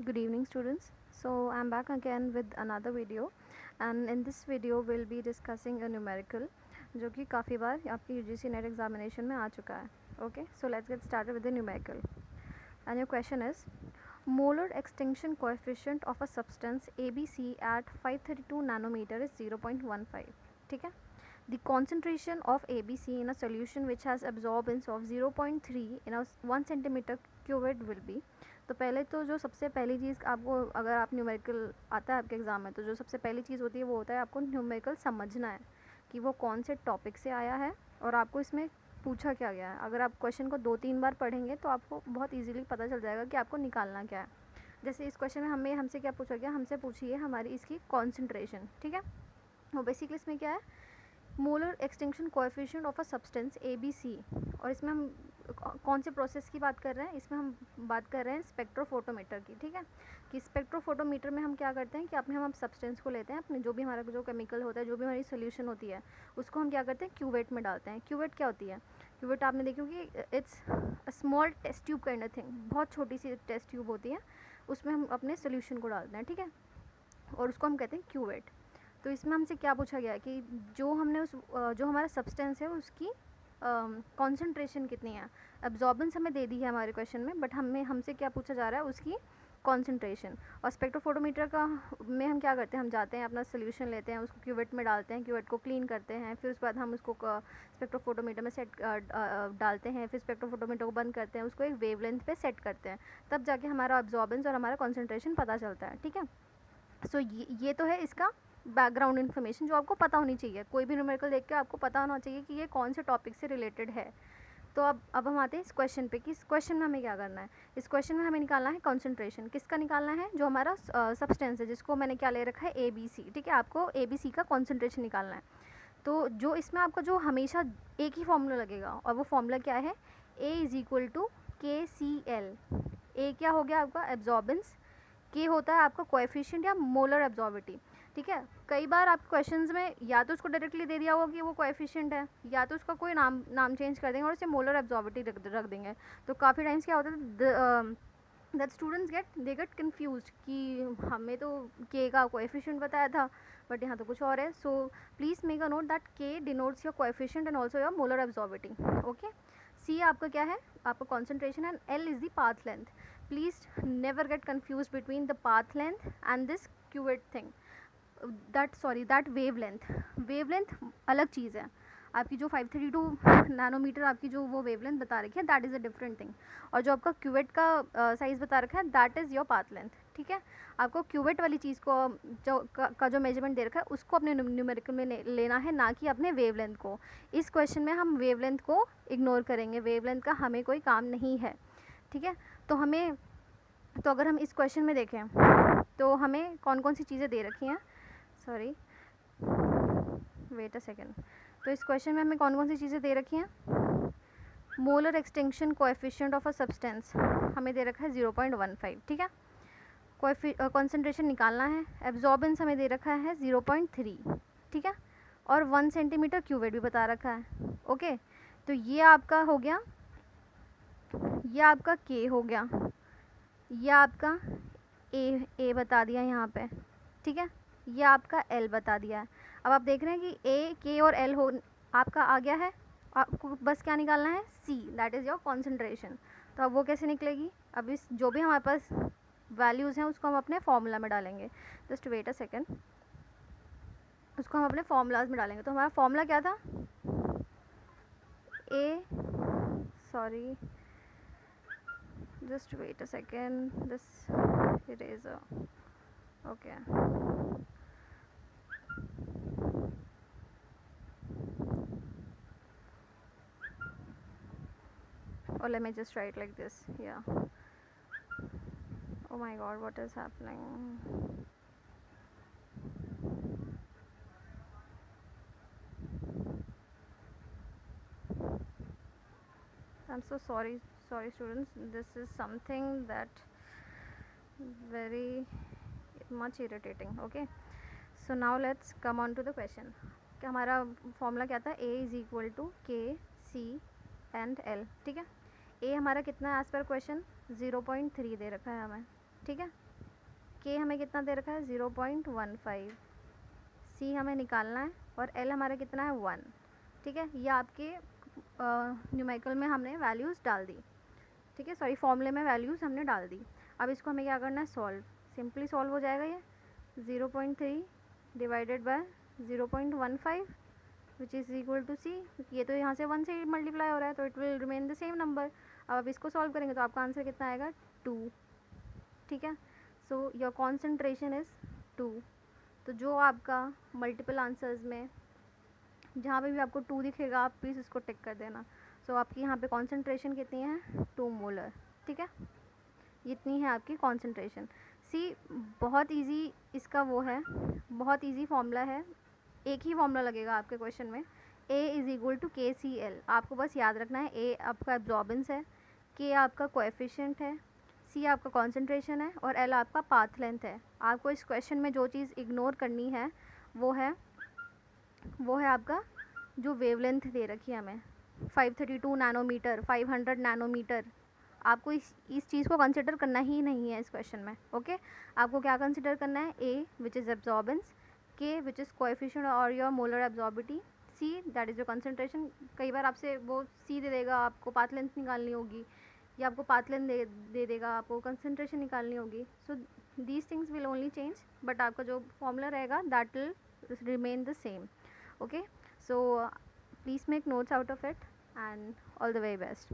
Good evening students. So I'm back again with another video and in this video we'll be discussing a numerical जो कि काफ़ी बार आपकी UGC net examination में आ चुका है. Okay, so let's get started with the numerical. And your question is, molar extinction coefficient of a substance ABC at 532 nanometer is 0.15. ठीक है. The concentration of ABC in a solution which has absorbance of 0.3 in a 1 centimeter cubed will be. तो पहले तो जो सबसे पहली चीज़ आपको, अगर आप न्यूमेरिकल आता है आपके एग्ज़ाम में, तो जो सबसे पहली चीज़ होती है वो होता है आपको न्यूमेरिकल समझना है कि वो कौन से टॉपिक से आया है और आपको इसमें पूछा क्या गया है. अगर आप क्वेश्चन को 2-3 बार पढ़ेंगे तो आपको बहुत इजीली पता चल जाएगा कि आपको निकालना क्या है. जैसे इस क्वेश्चन में हमसे क्या पूछा गया, हमसे पूछी है हमारी इसकी कॉन्सेंट्रेशन. ठीक है, वो बेसिकली इसमें क्या है, molar extinction coefficient of a substance ABC. और इसमें हम कौन से प्रोसेस की बात कर रहे हैं, इसमें हम बात कर रहे हैं स्पेक्ट्रोफोटोमीटर की. ठीक है, कि स्पेक्ट्रोफोटोमीटर में हम क्या करते हैं कि हम सब्सटेंस को लेते हैं, अपने जो भी हमारा जो केमिकल होता है, जो भी हमारी सोल्यूशन होती है, उसको हम क्या करते हैं, क्यूवेट में डालते हैं. क्यूवेट क्या होती है? क्यूवेट आपने देखी होगी, it's a small test tube kind of thing. बहुत छोटी सी टेस्ट ट्यूब होती है, उसमें हम अपने सोल्यूशन को डालते हैं. ठीक है, और उसको हम कहते हैं क्यूवेट. तो इसमें हमसे क्या पूछा गया है कि जो हमने जो हमारा सब्सटेंस है उसकी कॉन्सेंट्रेशन कितनी है. एब्जॉर्बेंस हमें दे दी है हमारे क्वेश्चन में, बट हमसे क्या पूछा जा रहा है, उसकी कॉन्सेंट्रेशन. और स्पेक्ट्रोफोटोमीटर का में हम क्या करते हैं, हम जाते हैं अपना सोल्यूशन लेते हैं, उसको क्यूवेट में डालते हैं, क्यूवेट को क्लीन करते हैं, फिर उसके बाद हम उसको स्पेक्ट्रोफोटोमीटर में सेट डालते हैं, फिर स्पेक्ट्रोफोटोमीटर को बंद करते हैं, उसको एक वेवलेंथ पे सेट करते हैं, तब जाके हमारा एब्जॉर्बेंस और हमारा कॉन्सेंट्रेशन पता चलता है. ठीक है, सो ये तो है इसका बैकग्राउंड इन्फॉर्मेशन जो आपको पता होनी चाहिए. कोई भी न्यूमेरिकल देख के आपको पता होना चाहिए कि ये कौन से टॉपिक से रिलेटेड है. तो अब हम आते हैं इस क्वेश्चन पे कि इस क्वेश्चन में हमें क्या करना है. इस क्वेश्चन में हमें निकालना है कॉन्सेंट्रेशन. किसका निकालना है? जो हमारा सब्सटेंस है, जिसको मैंने क्या ले रखा है, ABC. ठीक है, आपको ABC का कॉन्सेंट्रेशन निकालना है. तो जो इसमें आपका जो हमेशा एक ही फॉर्मूला लगेगा, और वो फॉर्मूला क्या है, A=KCl. ए क्या हो गया आपका एब्जॉर्बेंस, के होता है आपका कोएफिशिएंट या मोलर एब्जॉर्बिटी. ठीक है, कई बार आप क्वेश्चंस में या तो उसको डायरेक्टली दे दिया होगा कि वो कोएफिशिएंट है, या तो उसका कोई नाम चेंज कर देंगे और उसे मोलर एब्जॉर्बिटी रख देंगे. तो काफ़ी टाइम्स क्या होता है, दैट स्टूडेंट्स गेट कन्फ्यूज्ड कि हमें तो के का कोएफिशिएंट बताया था, बट यहाँ तो कुछ और है. So please make a note that K denotes your coefficient and also your molar absorptivity. Okay, C आपका क्या है, आपका concentration, and L is the path length. Please never get confused between the path length and this cuvette thing. That wavelength अलग चीज़ है. आपकी जो 532 nanometre आपकी जो वो वेवलेंथ बता रखी है, that is a different thing. और जो आपका क्यूवेट का साइज़ बता रखा है, that is your path length. ठीक है, आपको क्यूवेट वाली चीज़ को जो मेजरमेंट दे रखा है उसको अपने न्यूमेरिकल में लेना है, ना कि अपने वेवलेंथ को. इस क्वेश्चन में हम वेवलेंथ को इग्नोर करेंगे, वेवलेंथ का हमें कोई काम नहीं है. ठीक है, तो अगर हम इस क्वेश्चन में देखें तो हमें कौन कौन सी चीज़ें दे रखी हैं, सॉरी वेट अ सेकेंड. तो इस क्वेश्चन में हमें कौन कौन सी चीज़ें दे रखी हैं, molar extinction coefficient of a substance हमें दे रखा है 0.15. ठीक है, कॉन्सेंट्रेशन निकालना है, एब्जॉर्बेंस हमें दे रखा है 0.3. ठीक है, और 1 सेंटीमीटर क्यूवेट भी बता रखा है. ओके, तो ये आपका हो गया, ये आपका के हो गया, ये आपका ए बता दिया यहाँ पे. ठीक है, ये आपका एल बता दिया है. अब आप देख रहे हैं कि ए, के और एल हो आपका आ गया है. आपको बस क्या निकालना है, सी, दैट इज़ योर कॉन्सेंट्रेशन. तो अब वो कैसे निकलेगी, अब इस जो भी हमारे पास वैल्यूज़ हैं उसको हम अपने फॉर्मूला में डालेंगे. जस्ट वेट अ सेकेंड, उसको हम अपने फॉर्मूलाज में डालेंगे. तो हमारा फॉर्मूला क्या था, ए, sorry just wait a second, this eraser, okay. Or let me just write like this, yeah. Oh my god, what is happening? I'm so sorry students, this is something that very much irritating. Okay, so now let's come on to the question. कि हमारा formula क्या था, A=KC and L. ठीक है, ए हमारा कितना है as per question, 0.3 दे रखा है हमें. ठीक है। के हमें कितना दे रखा है 0.15, सी हमें निकालना है और एल हमारा कितना है 1। ठीक है, ये आपके न्यूमेरिकल में हमने वैल्यूज़ डाल दी। ठीक है, सॉरी फॉर्मूले में वैल्यूज़ हमने डाल दी। अब इसको हमें क्या करना है, सॉल्व। सिंपली सॉल्व हो जाएगा ये 0.3 divided by 0.15 which is equal to C, क्योंकि ये तो यहाँ से 1 से मल्टीप्लाई हो रहा है तो it will remain the same number. अब आप इसको सॉल्व करेंगे तो आपका आंसर कितना आएगा 2। ठीक है, सो योर कॉन्सेंट्रेशन इज़ 2। तो जो आपका मल्टीपल आंसर्स में जहाँ पे भी आपको 2 दिखेगा आप प्लीज़ इसको टिक कर देना। सो आपकी यहाँ पे कॉन्सेंट्रेशन कितनी है 2 मोलर। ठीक है, इतनी है आपकी कॉन्सेंट्रेशन। सी बहुत इजी इसका वो है, बहुत इजी फॉर्मूला है, एक ही फॉर्मूला लगेगा आपके क्वेश्चन में, A इज़ इक्वल टू के सी एल। आपको बस याद रखना है A आपका एब्जॉर्बेंस है, K आपका कोएफिशिएंट है, C आपका कॉन्सेंट्रेशन है और L आपका पाथ लेंथ है। आपको इस क्वेश्चन में जो चीज़ इग्नोर करनी है वो है आपका जो वेवलेंथ दे रखी है हमें 532 नैनोमीटर, 500 नैनोमीटर। आपको इस चीज़ को कंसिडर करना ही नहीं है इस क्वेश्चन में। ओके, आपको क्या कंसिडर करना है, ए विच is absorbance, K which is coefficient और your molar absorptivity, C that is your concentration. कई बार आपसे वो सी दे देगा, आपको पाथ लेंथ निकालनी होगी, या आपको पाथ लेंथ दे देगा, आपको कंसंट्रेशन निकालनी होगी। So these things will only change, but आपका जो फॉर्मूला रहेगा that will remain the same. Okay, so please make notes out of it and all the very best.